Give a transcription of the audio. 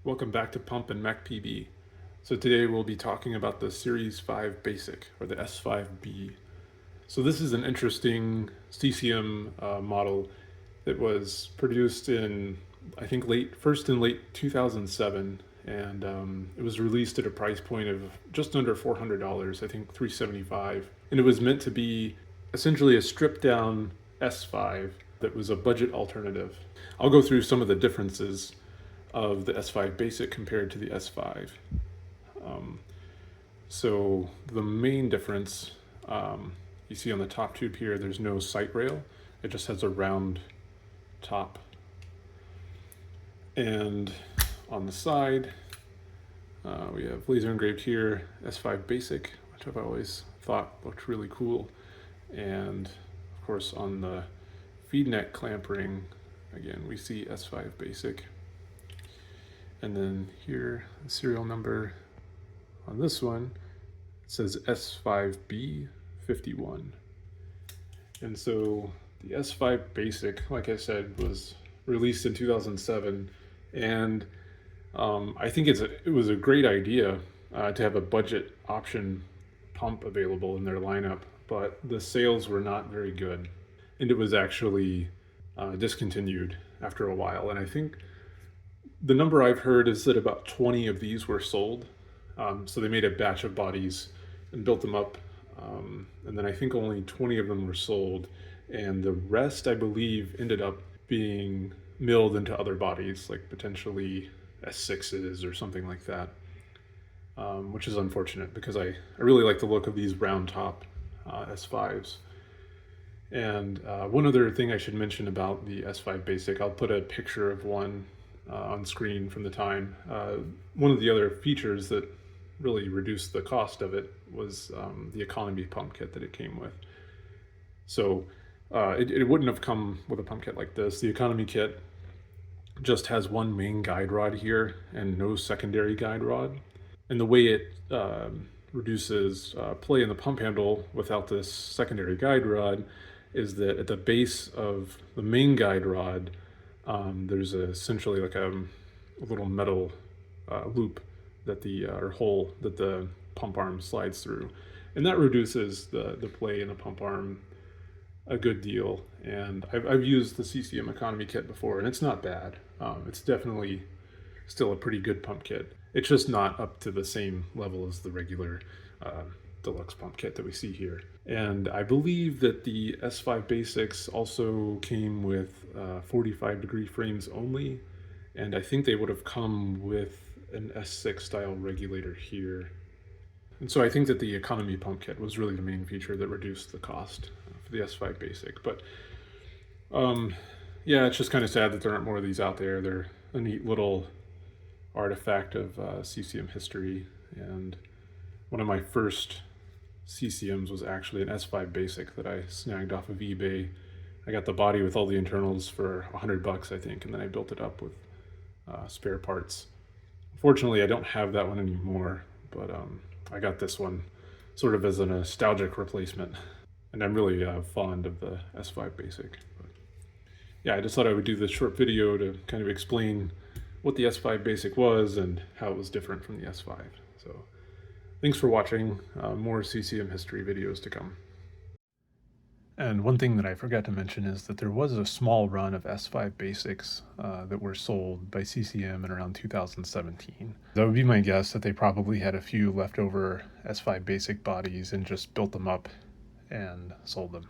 Welcome back to Pump&MechPB. So today we'll be talking about the Series 5 Basic, or the S5B. So this is an interesting CCM model that was produced in, I think, first in late 2007, and it was released at a price point of just under $400, I think $375. And it was meant to be essentially a stripped down S5 that was a budget alternative. I'll go through some of the differences of the S5 Basic compared to the S5. Um, so the main difference, you see on the top tube here, there's no sight rail. It just has a round top. And on the side, we have laser engraved here, S5 Basic, which I've always thought looked really cool. And of course on the feed neck clamp ring, again, we see S5 Basic. And then here, the serial number on this one, it says S5B51. And so the S5 Basic, like I said, was released in 2007. And I think it was a great idea to have a budget option pump available in their lineup, but the sales were not very good. And it was actually discontinued after a while. And I think the number I've heard is that about 20 of these were sold. So they made a batch of bodies and built them up. And then I think only 20 of them were sold. And the rest, I believe, ended up being milled into other bodies, like potentially S6s or something like that, which is unfortunate because I really like the look of these round top S5s. And one other thing I should mention about the S5 Basic, I'll put a picture of one on screen from the time. One of the other features that really reduced the cost of it was the economy pump kit that it came with. So it wouldn't have come with a pump kit like this. The economy kit just has one main guide rod here and no secondary guide rod. And the way it reduces play in the pump handle without this secondary guide rod is that at the base of the main guide rod, there's essentially like a little metal loop that or hole that the pump arm slides through, and that reduces the play in the pump arm a good deal. And I've used the CCM economy kit before, and it's not bad. It's definitely still a pretty good pump kit. It's just not up to the same level as the regular deluxe pump kit that we see here. And I believe that the S5 Basics also came with 45-degree frames only, and I think they would have come with an S6 style regulator here. And so I think that the economy pump kit was really the main feature that reduced the cost for the S5 Basic. But yeah, it's just kind of sad that there aren't more of these out there. They're a neat little artifact of CCM history, and one of my first CCMs was actually an S5 Basic that I snagged off of eBay. I got the body with all the internals for $100, I think, and then I built it up with spare parts. Fortunately, I don't have that one anymore, but I got this one sort of as a nostalgic replacement, and I'm really fond of the S5 Basic. But yeah, I just thought I would do this short video to kind of explain what the S5 Basic was and how it was different from the S5. So thanks for watching. More CCM history videos to come. And one thing that I forgot to mention is that there was a small run of S5 Basics that were sold by CCM in around 2017. That would be my guess, that they probably had a few leftover S5 Basic bodies and just built them up and sold them.